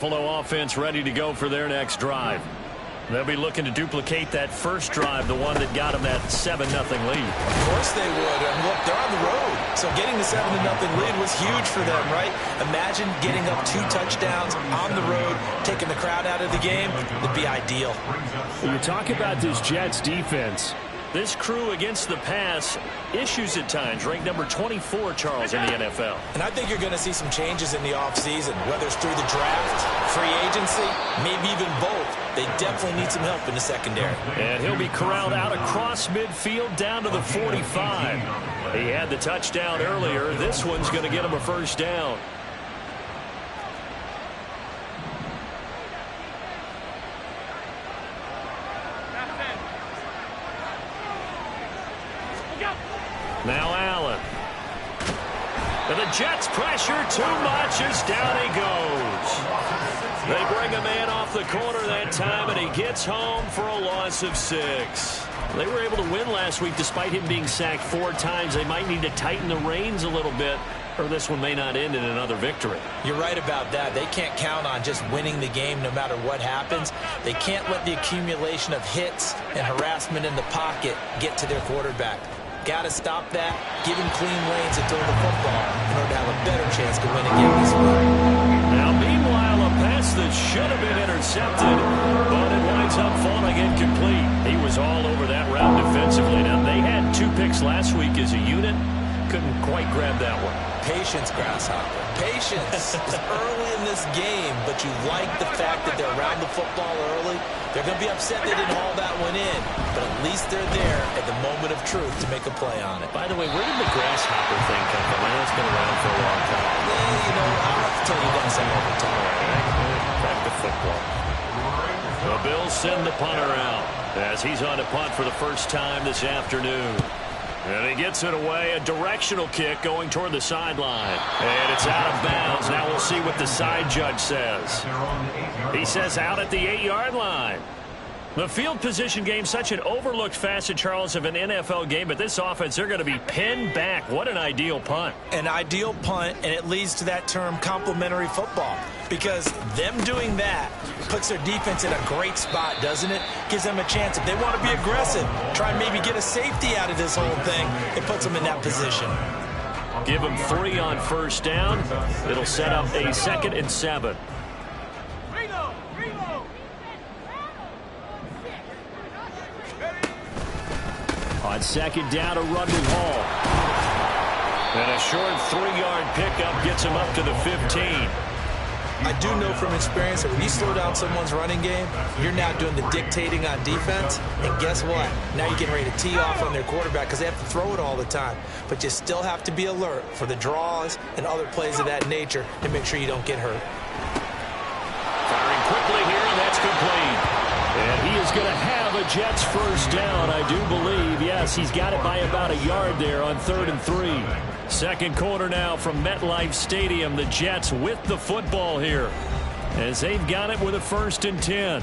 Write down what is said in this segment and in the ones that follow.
Buffalo offense ready to go for their next drive. They'll be looking to duplicate that first drive, the one that got them that 7-0 lead. Of course they would. And look, they're on the road. So getting the 7-0 lead was huge for them, right? Imagine getting up 2 touchdowns on the road, taking the crowd out of the game. It'd be ideal. When you talk about this Jets defense, this crew against the pass, issues at times, ranked number 24, Charles, in the NFL. And I think you're going to see some changes in the offseason, whether it's through the draft, free agency, maybe even both. They definitely need some help in the secondary. And he'll be corralled out across midfield down to the 45. He had the touchdown earlier. This one's going to get him a first down. Now Allen. And the Jets pressure too much as down he goes. They bring a man off the corner that time, and he gets home for a loss of 6. They were able to win last week despite him being sacked 4 times. They might need to tighten the reins a little bit, or this one may not end in another victory. You're right about that. They can't count on just winning the game no matter what happens. They can't let the accumulation of hits and harassment in the pocket get to their quarterback. Got to stop that, give him clean lanes to throw the football in order to have a better chance to win a game this week. Now, meanwhile, a pass that should have been intercepted, but it winds up falling incomplete. He was all over that route defensively. Now, they had 2 picks last week as a unit. Couldn't quite grab that one. Patience, Grasshopper. Patience. It's early in this game, but you like the fact that they're around the football early. They're going to be upset they didn't haul that one in, but at least they're there at the moment of truth to make a play on it. By the way, where did the grasshopper thing come from? I know it's been around for a long time. Yeah, you know, I'll have to tell you guys some over time. Back to football. The Bills send the punter out as he's on to punt for the first time this afternoon. And he gets it away, a directional kick going toward the sideline. And it's out of bounds. Now we'll see what the side judge says. He says out at the 8-yard line. The field position game, such an overlooked facet, Charles, of an NFL game, but this offense, they're going to be pinned back. What an ideal punt. An ideal punt, and it leads to that term complementary football, because them doing that puts their defense in a great spot, doesn't it? Gives them a chance. If they want to be aggressive, try and maybe get a safety out of this whole thing, it puts them in that position. Give them 3 on first down. It'll set up a 2nd and 7. On 2nd down to Rundle Hall. And a short 3-yard pickup gets him up to the 15. I do know from experience that when you slow down someone's running game, you're now doing the dictating on defense. And guess what? Now you're getting ready to tee off on their quarterback because they have to throw it all the time. But you still have to be alert for the draws and other plays of that nature to make sure you don't get hurt. Firing quickly here, and that's complete. And he is going to have a Jets first down, I do believe. Yes, he's got it by about a yard there on 3rd and 3. Second quarter now from MetLife Stadium. The Jets with the football here as they've got it with a 1st and 10.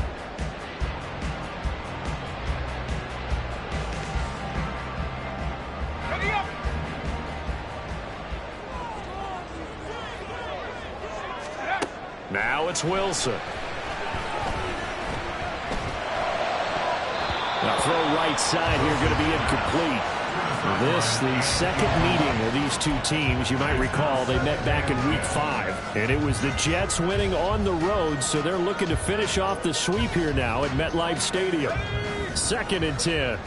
Now it's Wilson. Now throw right side here, going to be incomplete. This, the second meeting of these 2 teams. You might recall they met back in week 5. And it was the Jets winning on the road, so they're looking to finish off the sweep here now at MetLife Stadium. 2nd and 10.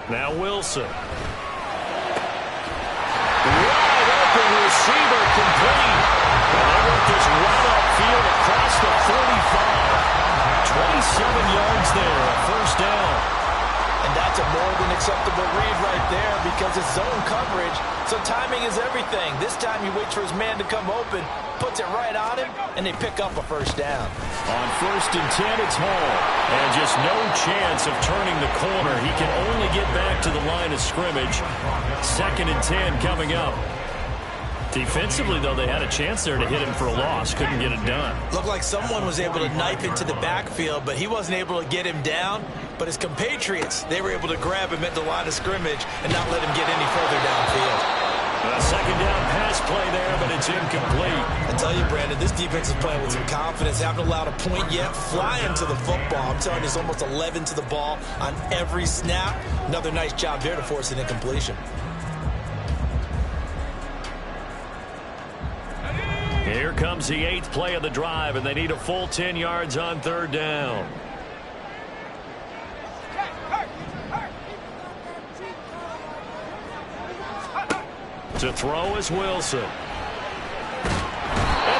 Now Wilson. Wide open receiver complete. And they work this run upfield across the 45. 27 yards there, a first down. And that's a more than acceptable read right there because it's zone coverage, so timing is everything. This time he waits for his man to come open, puts it right on him, and they pick up a first down. On 1st and 10, it's Hall. And just no chance of turning the corner. He can only get back to the line of scrimmage. 2nd and 10 coming up. Defensively, though, they had a chance there to hit him for a loss. Couldn't get it done. Looked like someone was able to knife into the backfield, but he wasn't able to get him down. But his compatriots, they were able to grab him at the line of scrimmage and not let him get any further downfield. A second down pass play there, but it's incomplete. I tell you, Brandon, this defense is playing with some confidence. Haven't allowed a point yet. Flying to the football. I'm telling you, it's almost 11 to the ball on every snap. Another nice job there to force an incompletion. Here comes the 8th play of the drive, and they need a full 10 yards on third down. To throw is Wilson. And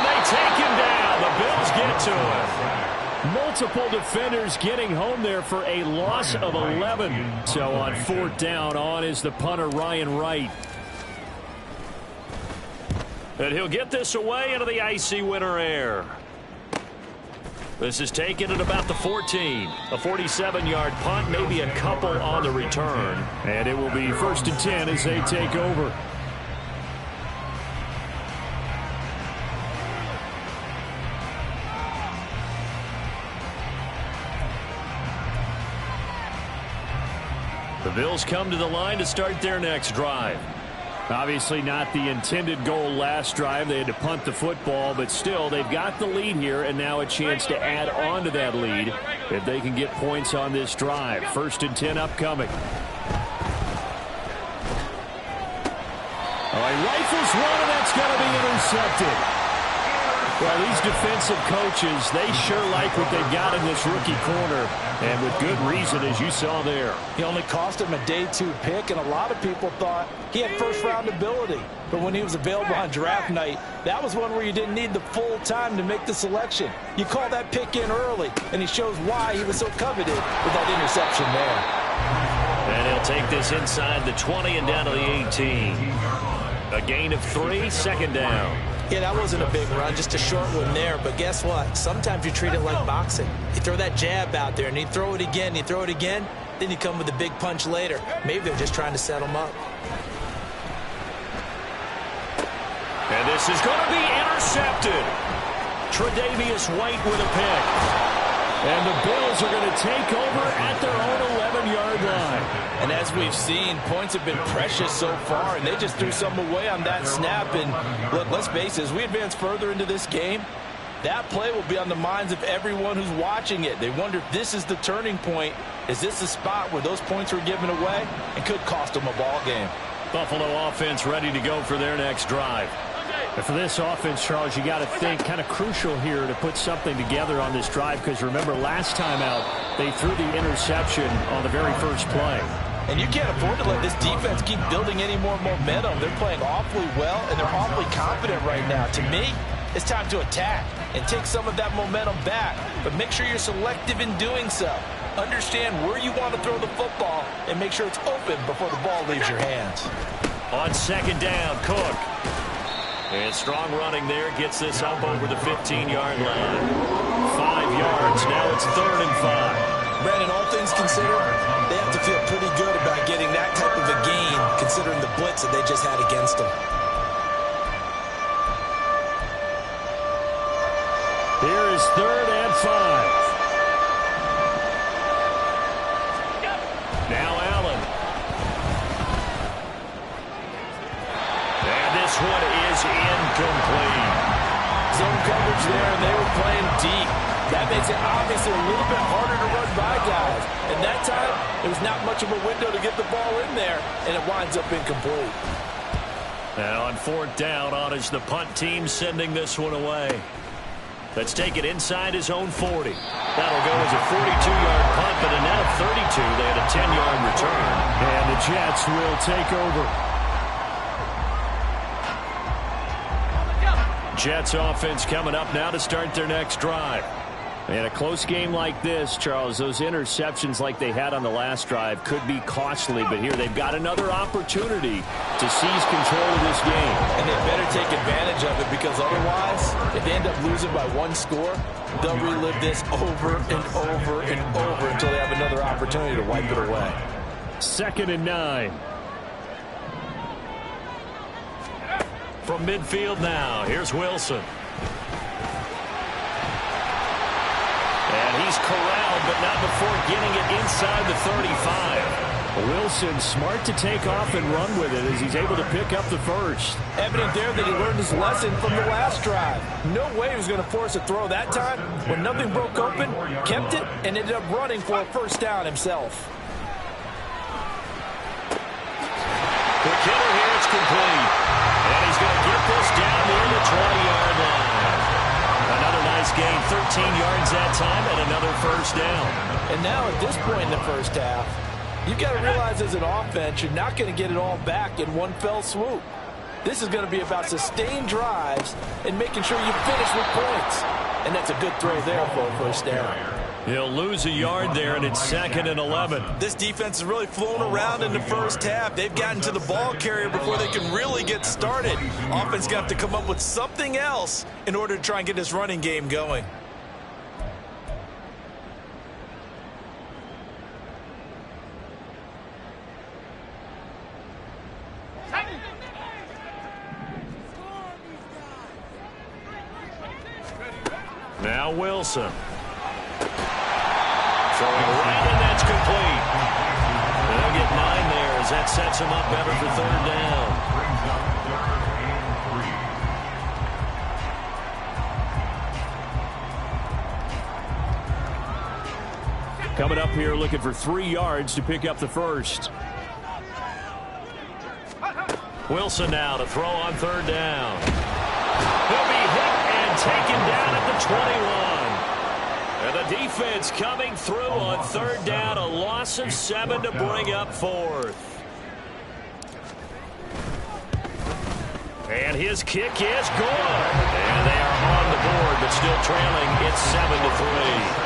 they take him down. The Bills get to him. Multiple defenders getting home there for a loss of 11. So on fourth down, on is the punter, Ryan Wright. And he'll get this away into the icy winter air. This is taken at about the 14. A 47-yard punt, maybe a couple on the return. And it will be 1st and 10 as they take over. The Bills come to the line to start their next drive. Obviously not the intended goal last drive. They had to punt the football, but still they've got the lead here and now a chance to add on to that lead if they can get points on this drive. 1st and 10 upcoming. Oh, he rifles one, and that's going to be intercepted. Well, these defensive coaches, they sure like what they've got in this rookie corner, and with good reason, as you saw there. He only cost him a day 2 pick, and a lot of people thought he had first-round ability. But when he was available on draft night, that was one where you didn't need the full time to make the selection. You call that pick in early, and he shows why he was so coveted with that interception there. And he'll take this inside the 20 and down to the 18. A gain of 3, second down. Yeah, that wasn't a big run, just a short one there. But guess what? Sometimes you treat it like boxing. You throw that jab out there, and you throw it again, then you come with a big punch later. Maybe they're just trying to set him up. And this is going to be intercepted. Tre'Davious White with a pick. And the Bills are going to take over at their own 11-yard line. And as we've seen, points have been precious so far, and they just threw some away on that snap. And look, let's face it, as we advance further into this game, that play will be on the minds of everyone who's watching it. They wonder if this is the turning point. Is this the spot where those points were given away and could cost them a ball game? Buffalo offense ready to go for their next drive. And for this offense, Charles, you got to think kind of crucial here to put something together on this drive, because remember last time out they threw the interception on the very first play. And you can't afford to let this defense keep building any more momentum. They're playing awfully well, and they're awfully confident right now. To me, it's time to attack and take some of that momentum back, but make sure you're selective in doing so. Understand where you want to throw the football and make sure it's open before the ball leaves your hands. On second down, Cook. And strong running there, gets this up over the 15-yard line. 5 yards, now it's 3rd and 5. Brandon, all things considered, they have to feel pretty good about getting that type of a gain, considering the blitz that they just had against them. Here is 3rd and 5. Now Allen. And this one is incomplete. Zone coverage there, and they were playing deep. That makes it obviously a little bit harder to run by guys. And that time, there was not much of a window to get the ball in there, and it winds up incomplete. Now on 4th down, on is the punt team sending this one away. Let's take it inside his own 40. That'll go as a 42-yard punt, but a net of 32. They had a 10-yard return. And the Jets will take over. Jets offense coming up now to start their next drive. In a close game like this, Charles, those interceptions like they had on the last drive could be costly, but here they've got another opportunity to seize control of this game. And they better take advantage of it, because otherwise, if they end up losing by 1 score, they'll relive this over and over and over until they have another opportunity to wipe it away. 2nd and 9. From midfield now, here's Wilson. And he's corralled, but not before getting it inside the 35. Wilson smart to take off and run with it as he's able to pick up the first. Evident there that he learned his lesson from the last drive. No way he was going to force a throw that time. When nothing broke open, kept it, and ended up running for a first down himself. Quick hitter here, it's complete. And he's going to get this down near the 20-yard line. Another nice gain, 13 yards that time, and another first down. And now at this point in the first half, you've got to realize as an offense, you're not going to get it all back in one fell swoop. This is going to be about sustained drives and making sure you finish with points. And that's a good throw there for a first down. He'll lose a yard there, and it's 2nd and 11. This defense has really flown around in the first half. They've gotten to the ball carrier before they can really get started. Offense got to come up with something else in order to try and get this running game going. Now Wilson. Throwing right, and that's complete. They'll get 9 there as that sets him up better for 3rd down. Coming up here looking for 3 yards to pick up the first. Wilson now to throw on 3rd down. He'll be hit and taken down at the 21. And the defense coming through on 3rd down, a loss of 7 to bring up 4th. And his kick is good. And they are on the board, but still trailing. It's 7-3.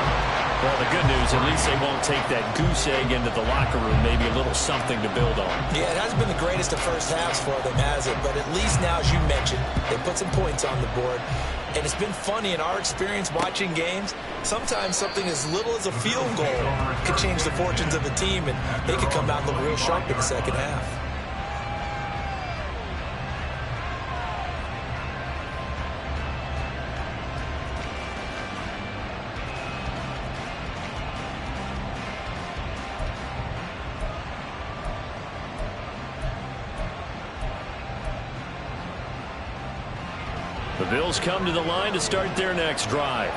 Well, the good news, at least they won't take that goose egg into the locker room. Maybe a little something to build on. Yeah, it hasn't been the greatest of first halves for them, has it? But at least now, as you mentioned, they put some points on the board. And it's been funny in our experience watching games. Sometimes something as little as a field goal could change the fortunes of a team, and they could come out and look real sharp in the second half. The Bills come to the line to start their next drive.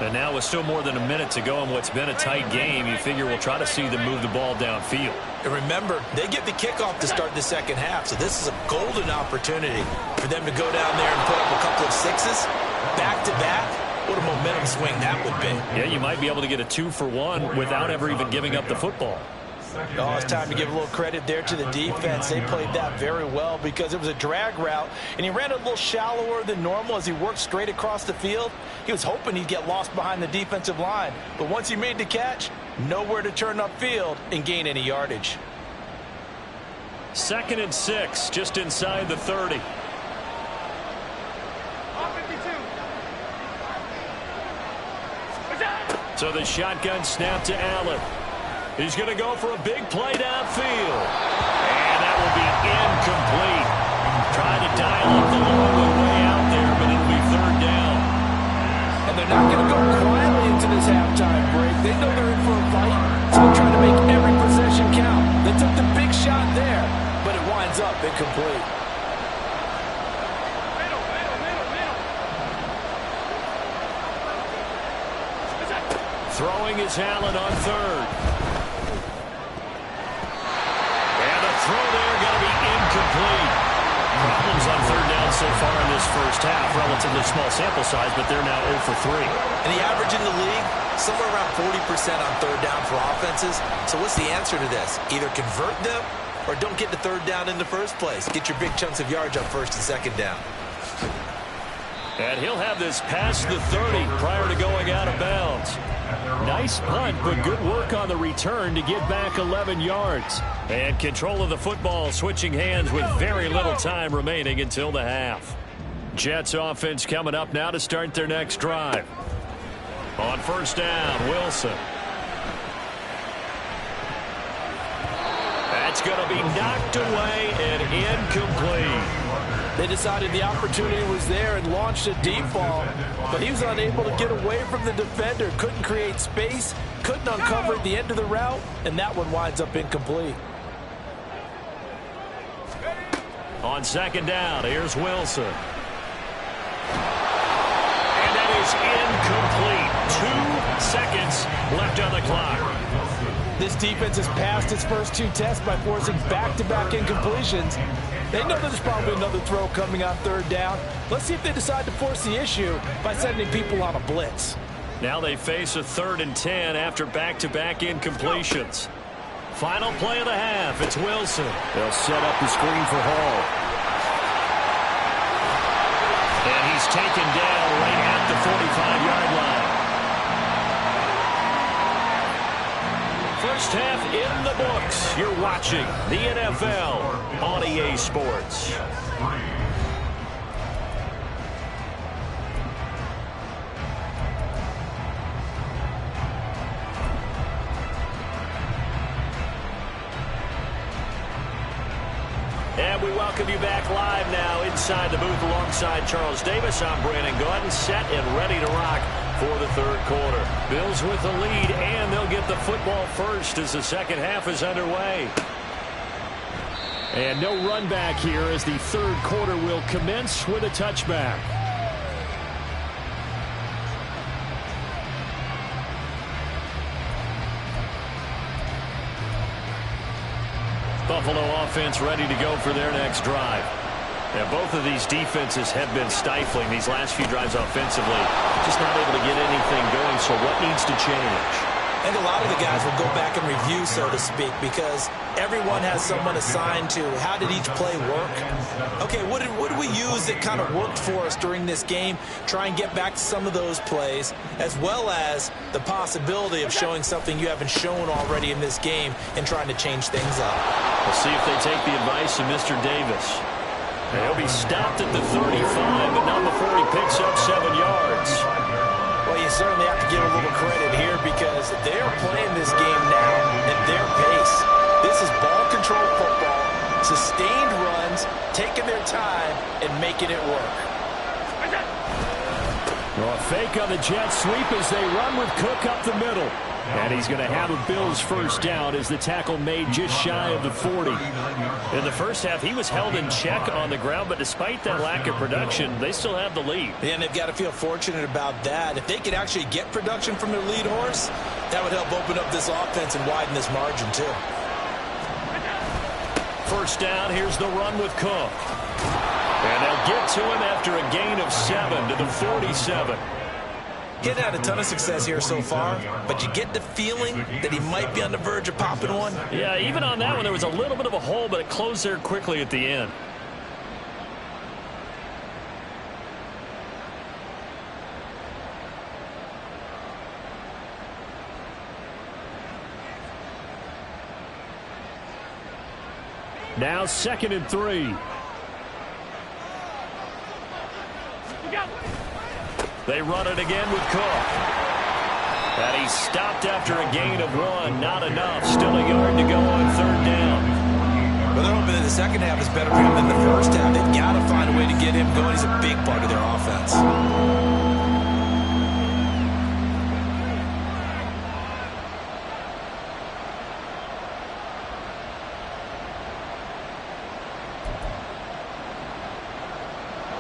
And now with still more than a minute to go in what's been a tight game, you figure we'll try to see them move the ball downfield. And remember, they get the kickoff to start the second half, so this is a golden opportunity for them to go down there and put up a couple of sixes back-to-back. What a momentum swing that would be. Yeah, you might be able to get a 2-for-1 without ever even giving up the football. Oh, it's time to give a little credit there to the defense. They played that very well because it was a drag route, and he ran a little shallower than normal as he worked straight across the field. He was hoping he'd get lost behind the defensive line, but once he made the catch, nowhere to turn upfield and gain any yardage. 2nd and 6, just inside the 30. So the shotgun snap to Allen. He's going to go for a big play downfield. And that will be incomplete. Trying to dial up the long way out there, but it'll be 3rd down. And they're not going to go quietly into this halftime break. They know they're in for a fight, so they're trying to make every possession count. They took the big shot there, but it winds up incomplete. Throwing is Allen on 3rd. Throw there going to be incomplete. Problems on 3rd down so far in this first half. Relatively small sample size, but they're now 0 for 3. And the average in the league, somewhere around 40% on 3rd down for offenses. So what's the answer to this? Either convert them or don't get the 3rd down in the first place. Get your big chunks of yards on 1st and 2nd down. And he'll have this past the 30 prior to going out of bounds. Nice punt, but good work on the return to get back 11 yards. And control of the football switching hands with very little time remaining until the half. Jets offense coming up now to start their next drive. On 1st down, Wilson. That's going to be knocked away and incomplete. They decided the opportunity was there and launched a deep ball, but he was unable to get away from the defender, couldn't create space, couldn't uncover at the end of the route, and that one winds up incomplete. On second down, here's Wilson. And that is incomplete. 2 seconds left on the clock. This defense has passed its first 2 tests by forcing back-to-back incompletions. They know there's probably another throw coming on third down. Let's see if they decide to force the issue by sending people on a blitz. Now they face a 3rd and 10 after back-to-back incompletions. Final play of the half. It's Wilson. They'll set up the screen for Hall. And he's taken down right at the 45-yard line. First half in the books. You're watching the NFL on EA Sports. And we welcome you back live now inside the booth alongside Charles Davis. I'm Brandon Gaudin, set and ready to rock for the 3rd quarter. Bills with the lead, and they'll get the football first as the second half is underway. And no run back here as the 3rd quarter will commence with a touchback. Buffalo offense ready to go for their next drive. Now, both of these defenses have been stifling these last few drives offensively. Just not able to get anything going, so what needs to change? I think a lot of the guys will go back and review, so to speak, because everyone has someone assigned to how did each play work. Okay, what did we use that kind of worked for us during this game? Try and get back to some of those plays, as well as the possibility of showing something you haven't shown already in this game and trying to change things up. We'll see if they take the advice of Mr. Davis. He'll be stopped at the 35, but not before he picks up 7 yards. Well, you certainly have to give a little credit here because they're playing this game now at their pace. This is ball control football, sustained runs, taking their time and making it work. Well, a fake on the jet sweep as they run with Cook up the middle. And he's going to have a Bills first down as the tackle made just shy of the 40. In the first half, he was held in check on the ground, but despite that lack of production, they still have the lead. And they've got to feel fortunate about that. If they could actually get production from their lead horse, that would help open up this offense and widen this margin too. First down, here's the run with Cook. And they'll get to him after a gain of 7 to the 47. He hasn't had a ton of success here so far, but you get the feeling that he might be on the verge of popping one. Yeah, even on that one, there was a little bit of a hole, but it closed there quickly at the end. Now 2nd and 3. They run it again with Cook. And he's stopped after a gain of 1. Not enough. Still a yard to go on 3rd down. Well, they're hoping that the second half is better for him than the first half. They've got to find a way to get him going. He's a big part of their offense.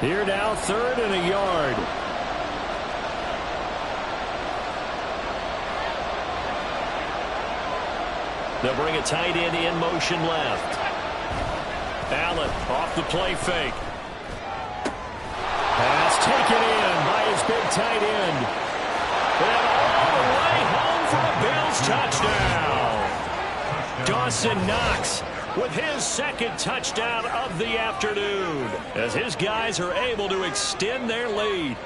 Here now, 3rd and a yard. They'll bring a tight end in motion left. Allen off the play fake. Pass taken in by his big tight end. And all the way home for a Bills touchdown. Dawson Knox with his 2nd touchdown of the afternoon as his guys are able to extend their lead.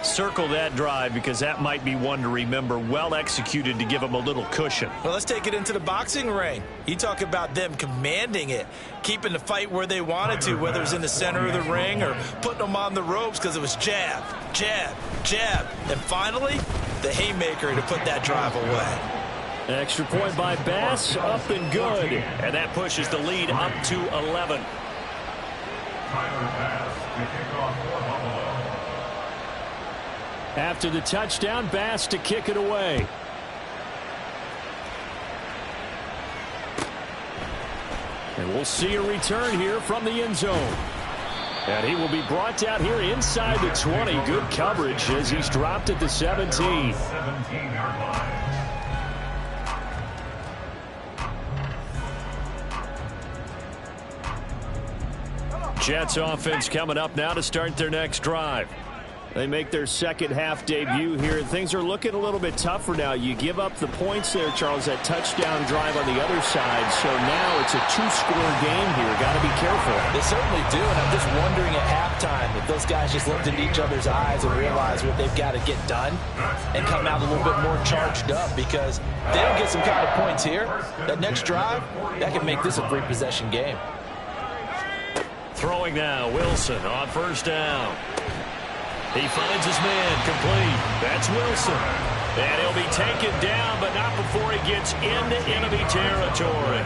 Circle that drive because that might be one to remember. Well executed to give them a little cushion. Well, let's take it into the boxing ring. You talk about them commanding it, keeping the fight where they wanted to, whether it was in the center of the ring or putting them on the ropes because it was jab, jab, jab. And finally, the haymaker to put that drive away. Extra point by Bass, up and good. And that pushes the lead up to 11. After the touchdown, Bass to kick it away. And we'll see a return here from the end zone. And he will be brought down here inside the 20. Good coverage as he's dropped at the 17. Jets offense coming up now to start their next drive. They make their second half debut here, and things are looking a little bit tougher now. You give up the points there, Charles, that touchdown drive on the other side. So now it's a two-score game here. Got to be careful. They certainly do, and I'm just wondering at halftime if those guys just looked into each other's eyes and realized what they've got to get done and come out a little bit more charged up, because if they don't get some kind of points here, that next drive, that can make this a three-possession game. Throwing now, Wilson on first down. He finds his man, complete. That's Wilson. And he'll be taken down, but not before he gets into enemy territory.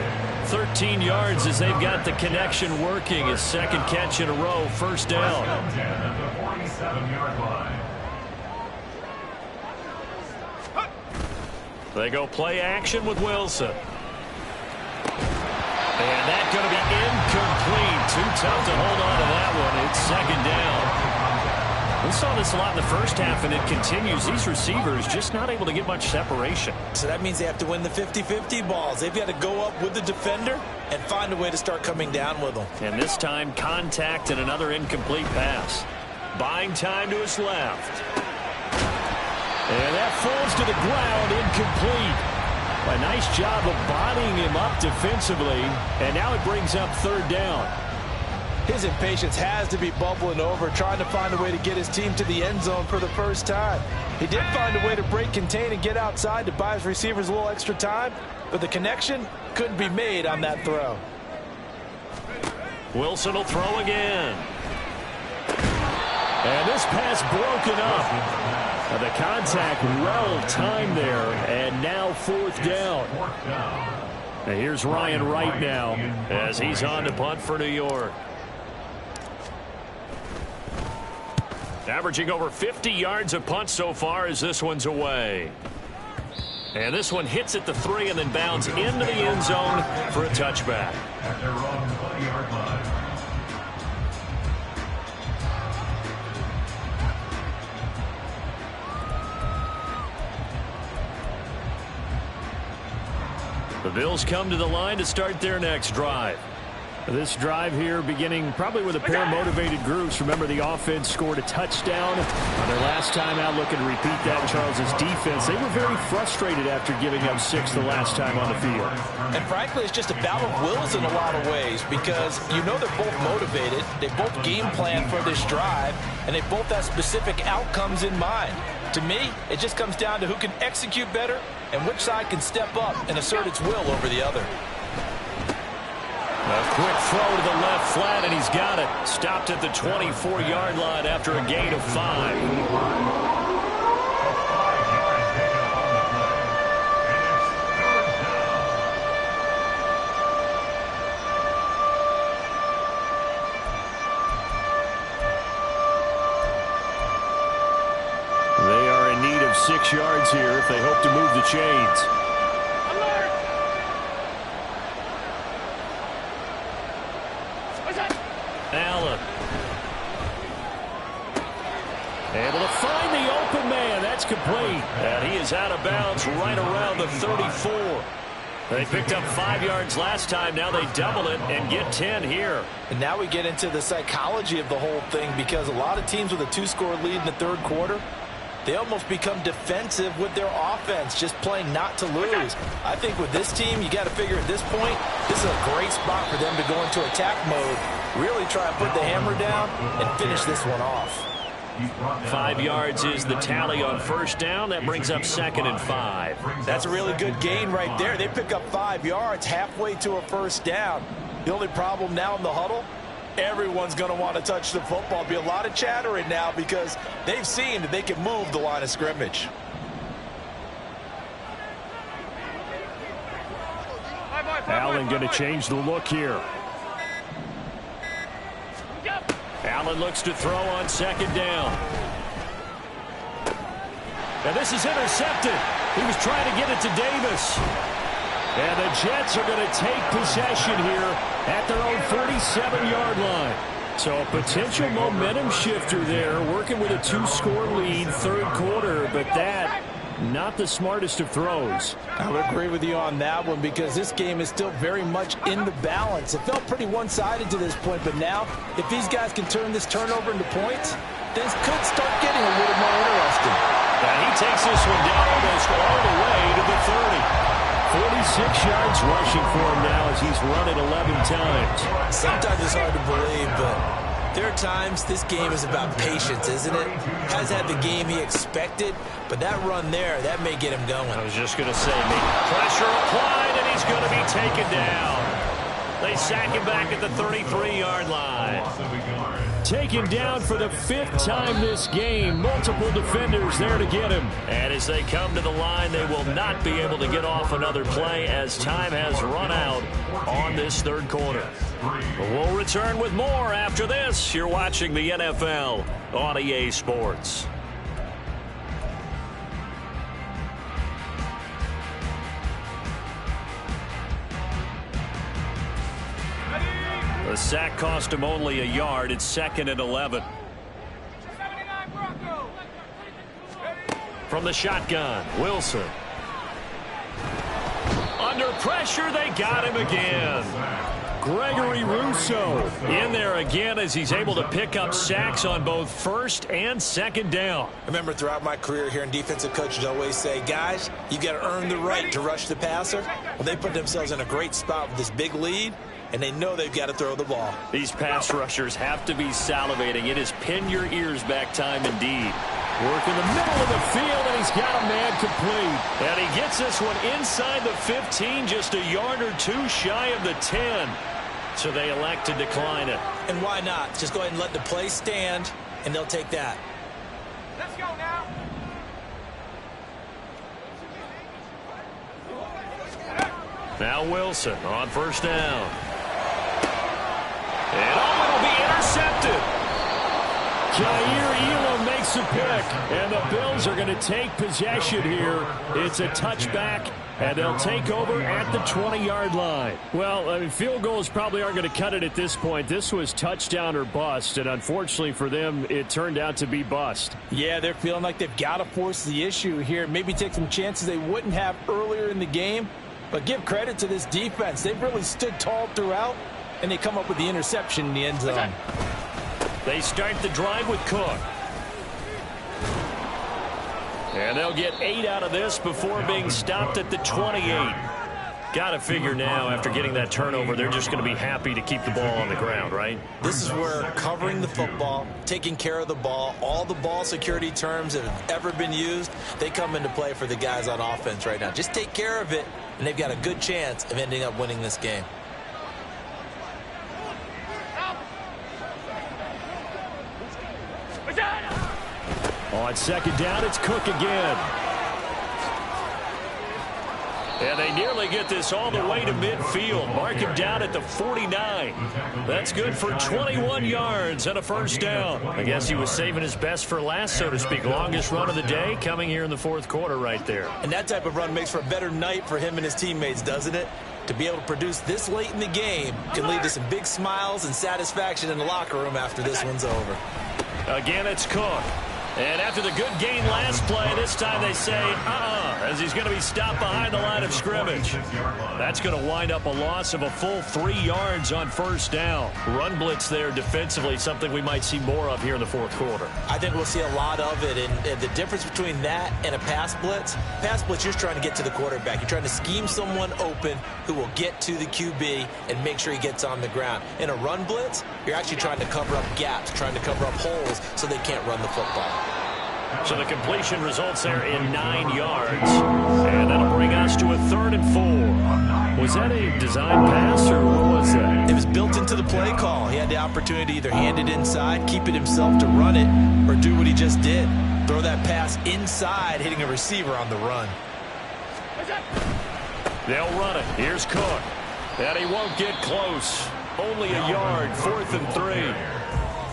13 yards as they've got the connection working. His second catch in a row, first down. They go play action with Wilson. And that's going to be incomplete. Too tough to hold on to that one. It's second down. We saw this a lot in the first half, and it continues. These receivers just not able to get much separation. So that means they have to win the 50-50 balls. They've got to go up with the defender and find a way to start coming down with them. And this time, contact and another incomplete pass. Buying time to his left. And that falls to the ground, incomplete. A nice job of bodying him up defensively, and now it brings up third down. His impatience has to be bubbling over, trying to find a way to get his team to the end zone for the first time. He did find a way to break contain and get outside to buy his receivers a little extra time, but the connection couldn't be made on that throw. Wilson will throw again. And this pass broken up. The contact well timed there, and now fourth down. And here's Ryan Wright now as he's on to punt for New York. Averaging over 50 yards a punt so far as this one's away. And this one hits at the 3 and then bounds into the end zone for a touchback. The Bills come to the line to start their next drive. This drive here beginning probably with a pair of motivated groups. Remember, the offense scored a touchdown on their last time out. Looking to repeat that. Charles's defense, they were very frustrated after giving up 6 the last time on the field. And frankly, it's just a battle of wills in a lot of ways, because you know they're both motivated. They both game plan for this drive, and they both have specific outcomes in mind. To me, it just comes down to who can execute better and which side can step up and assert its will over the other. A quick throw to the left flat, and he's got it. Stopped at the 24-yard line after a gain of 5. They are in need of 6 yards here if they hope to move the chains. Allen. Able to find the open man. That's complete. And he is out of bounds right around the 34. They picked up 5 yards last time. Now they double it and get 10 here. And now we get into the psychology of the whole thing, because a lot of teams with a 2-score lead in the third quarter, they almost become defensive with their offense, just playing not to lose. I think with this team, you got to figure at this point, this is a great spot for them to go into attack mode, really try and put the hammer down and finish this one off. 5 yards is the tally on first down. That brings up 2nd and 5. That's a really good gain right there. They pick up 5 yards halfway to a first down. The only problem now in the huddle, everyone's going to want to touch the football. Be a lot of chattering now because they've seen that they can move the line of scrimmage. Allen going to change the look here. Allen looks to throw on second down. And this is intercepted. He was trying to get it to Davis. And the Jets are going to take possession here at their own 47-yard line. So a potential momentum shifter there, working with a 2-score lead, third quarter, but that, not the smartest of throws. I would agree with you on that one because this game is still very much in the balance. It felt pretty one-sided to this point, but now if these guys can turn this turnover into points, things could start getting a little more interesting. And he takes this one down almost all the way to the 30. 46 yards rushing for him now as he's run it 11 times. Sometimes it's hard to believe, but there are times this game is about patience, isn't it? Has had the game he expected, but that run there, that may get him going. I was just going to say, pressure applied, and he's going to be taken down. They sack him back at the 33-yard line. Taken down for the 5th time this game. Multiple defenders there to get him. And as they come to the line, they will not be able to get off another play as time has run out on this third quarter. We'll return with more after this. You're watching the NFL on EA Sports. The sack cost him only a yard. It's 2nd and 11. From the shotgun, Wilson. Under pressure, they got him again. Gregory Rousseau in there again as he's able to pick up sacks on both first and second down. I remember throughout my career here in defensive coaches always say, guys, you got to earn the right to rush the passer. Well, they put themselves in a great spot with this big lead, and they know they've got to throw the ball. These pass rushers have to be salivating. It is pin your ears back time indeed. Work in the middle of the field, and he's got a man complete. And he gets this one inside the 15, just a yard or two shy of the 10. So they elect to decline it. And why not? Just go ahead and let the play stand, and they'll take that. Let's go now. Now Wilson on first down. And it'll be intercepted. Jair Elam makes a pick, and the Bills are going to take possession here. It's a touchback, and they'll take over at the 20-yard line. Well, I mean, field goals probably aren't going to cut it at this point. This was touchdown or bust, and unfortunately for them, it turned out to be bust. Yeah, they're feeling like they've got to force the issue here. Maybe take some chances they wouldn't have earlier in the game. But give credit to this defense. They've really stood tall throughout, and they come up with the interception in the end zone. They start the drive with Cook. And they'll get 8 out of this before being stopped at the 28. Got to figure now, after getting that turnover, they're just going to be happy to keep the ball on the ground, right? This is where covering the football, taking care of the ball, all the ball security terms that have ever been used, they come into play for the guys on offense right now. Just take care of it, and they've got a good chance of ending up winning this game. On second down, it's Cook again. And they nearly get this all the way to midfield. Mark him down at the 49. That's good for 21 yards and a first down. I guess he was saving his best for last, so to speak. Longest run of the day coming here in the fourth quarter right there. And that type of run makes for a better night for him and his teammates, doesn't it? To be able to produce this late in the game can lead to some big smiles and satisfaction in the locker room after this one's over. Again, it's Cook. And after the good gain last play, this time they say, as he's going to be stopped behind the line of scrimmage. That's going to wind up a loss of a full 3 yards on first down. Run blitz there defensively, something we might see more of here in the fourth quarter. I think we'll see a lot of it, and the difference between that and a pass blitz, you're just trying to get to the quarterback. You're trying to scheme someone open who will get to the QB and make sure he gets on the ground. In a run blitz, you're actually trying to cover up gaps, trying to cover up holes so they can't run the football. So the completion results there in 9 yards. And that'll bring us to a 3rd and 4. Was that a design pass, or what was that? It was built into the play call. He had the opportunity to either hand it inside, keep it himself to run it, or do what he just did. Throw that pass inside, hitting a receiver on the run. They'll run it. Here's Cook. And he won't get close. Only a yard, 4th and 3.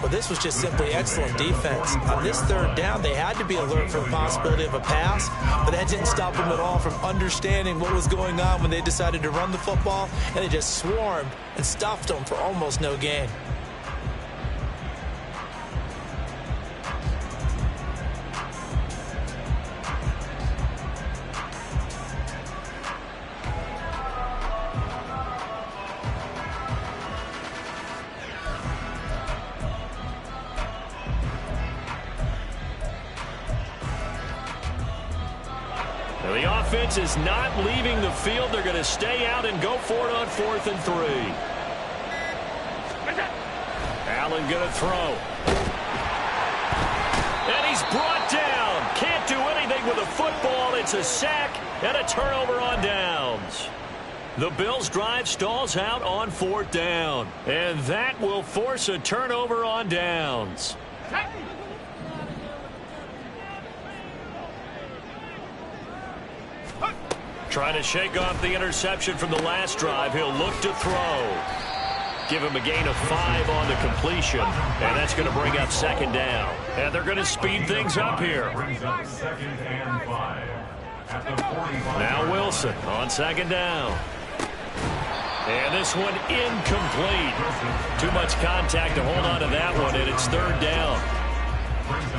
Well, this was just simply excellent defense. On this third down, they had to be alert for the possibility of a pass, but that didn't stop them at all from understanding what was going on when they decided to run the football, and they just swarmed and stuffed them for almost no gain. The offense is not leaving the field. They're going to stay out and go for it on 4th and 3. Allen going to throw. And he's brought down. Can't do anything with a football. It's a sack and a turnover on downs. The Bills' drive stalls out on 4th down. And that will force a turnover on downs. Trying to shake off the interception from the last drive. He'll look to throw. Give him a gain of 5 on the completion. And that's going to bring up 2nd down. And they're going to speed things up here. Now Wilson on 2nd down. And this one incomplete. Too much contact to hold on to that one, and it's 3rd down.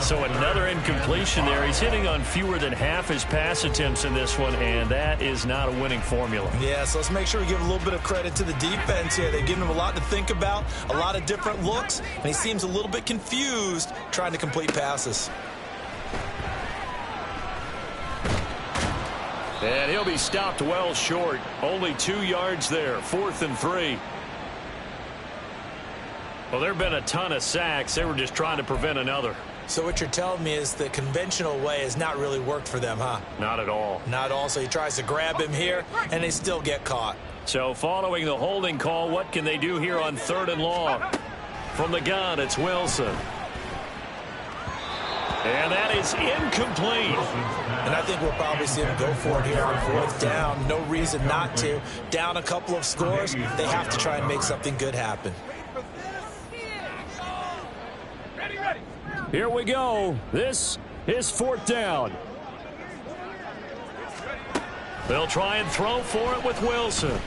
So another incompletion there. He's hitting on fewer than half his pass attempts in this one, and that is not a winning formula. Yeah, so let's make sure we give a little bit of credit to the defense here. They've given him a lot to think about, a lot of different looks, and he seems a little bit confused trying to complete passes. And he'll be stopped well short. Only 2 yards there. 4th and 3. Well, there have been a ton of sacks. They were just trying to prevent another. So what you're telling me is the conventional way has not really worked for them, huh? Not at all. Not at all. So he tries to grab him here, and they still get caught. So following the holding call, what can they do here on 3rd and long? From the gun, it's Wilson. And that is incomplete. And I think we'll probably see him go for it here on 4th down. No reason not to. Down a couple of scores, they have to try and make something good happen. Here we go. This is 4th down. They'll try and throw for it with Wilson.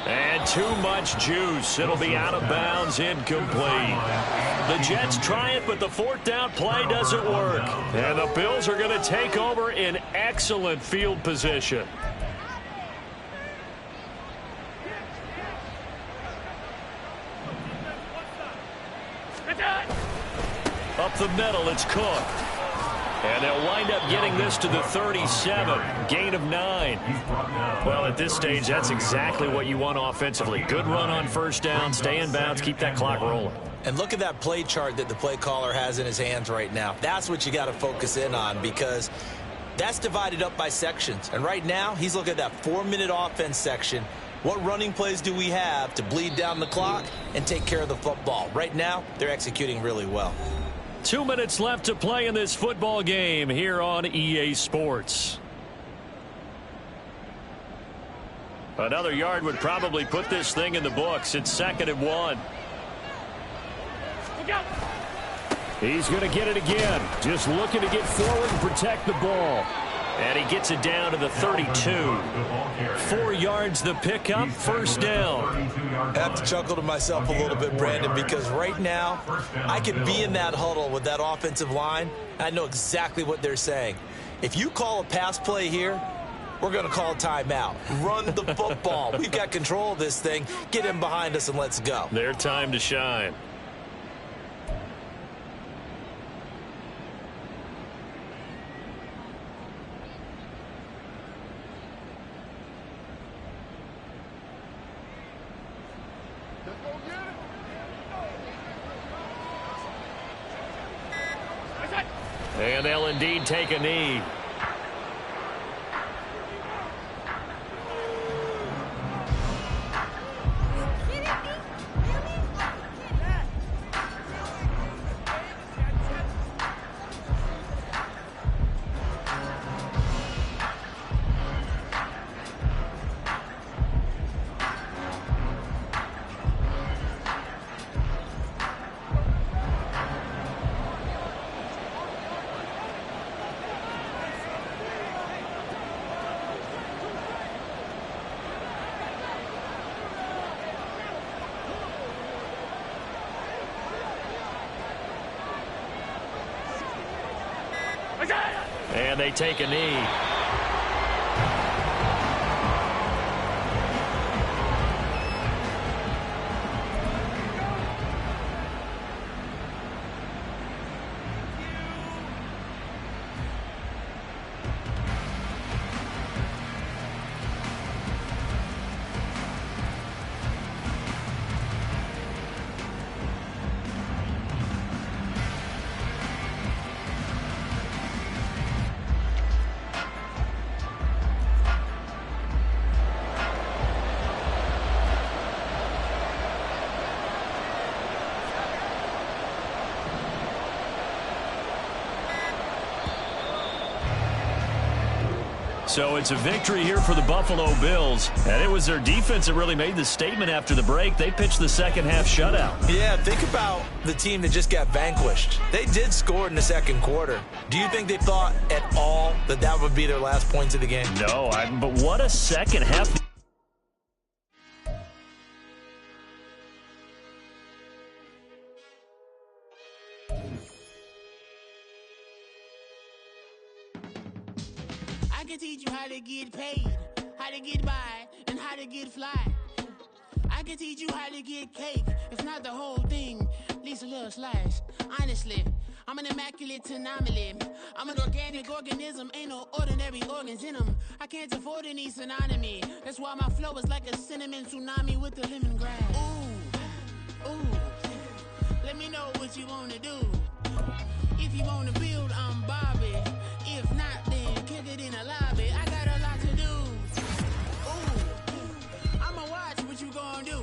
And too much juice. It'll be out of bounds, incomplete. The Jets try it, but the 4th down play doesn't work. And the Bills are going to take over in excellent field position. Up the middle, it's Cook. And they'll wind up getting this to the 37. Gain of 9. Well, at this stage, that's exactly what you want offensively. Good run on 1st down, stay in bounds, keep that clock rolling. And look at that play chart that the play caller has in his hands right now. That's what you got to focus in on, because that's divided up by sections. And right now, he's looking at that 4-minute offense section. What running plays do we have to bleed down the clock and take care of the football? Right now, they're executing really well. 2 minutes left to play in this football game here on EA Sports. Another yard would probably put this thing in the books. It's 2nd and 1. He's going to get it again. Just looking to get forward and protect the ball. And he gets it down to the 32. 4 yards the pickup, 1st down. I have to chuckle to myself a little bit, Brandon, because right now I could be in that huddle with that offensive line. I know exactly what they're saying. If you call a pass play here, we're going to call a timeout. Run the football. We've got control of this thing. Get him behind us and let's go. Their time to shine. And they'll indeed take a knee. And they take a knee. So it's a victory here for the Buffalo Bills. And it was their defense that really made the statement after the break. They pitched the second-half shutout. Yeah, think about the team that just got vanquished. They did score in the second quarter. Do you think they thought at all that that would be their last points of the game? No, but what a second half. I can teach you how to get paid, how to get by, and how to get fly. I can teach you how to get cake, if not the whole thing, at least a little slice. Honestly, I'm an immaculate anomaly. I'm an organic organism, ain't no ordinary organs in them. I can't afford any synonymy. That's why my flow is like a cinnamon tsunami with the lemongrass. Ooh, ooh, let me know what you wanna do. If you wanna build, I'm Bobby. If not, then kick it in the lobby. I got a lot to do. Ooh, I'ma watch what you gon' do.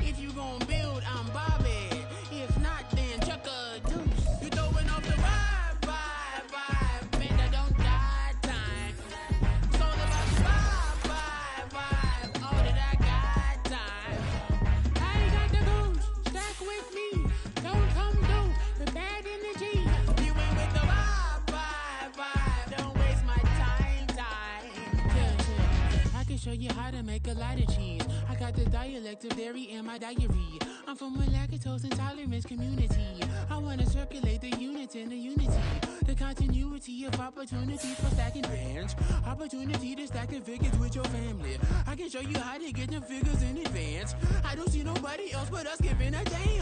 If you gon' build, I'm Bobby. If not, then chuck a deuce. You throwing off the vibe. Man, I don't die time. It's all about the vibe. All that I got time. I ain't got the goose. Stack with me. Don't come through with bad energy. You ain't with the vibe. Don't waste my time. Yeah. I can show you how to make a lot of cheese. I got the dialect of dairy in my diary. I'm from a lactose intolerance community. I wanna circulate the units in the unity. The continuity of opportunities for stacking bands. Opportunity to stack the figures with your family. I can show you how to get the figures in advance. I don't see nobody else but us giving a damn.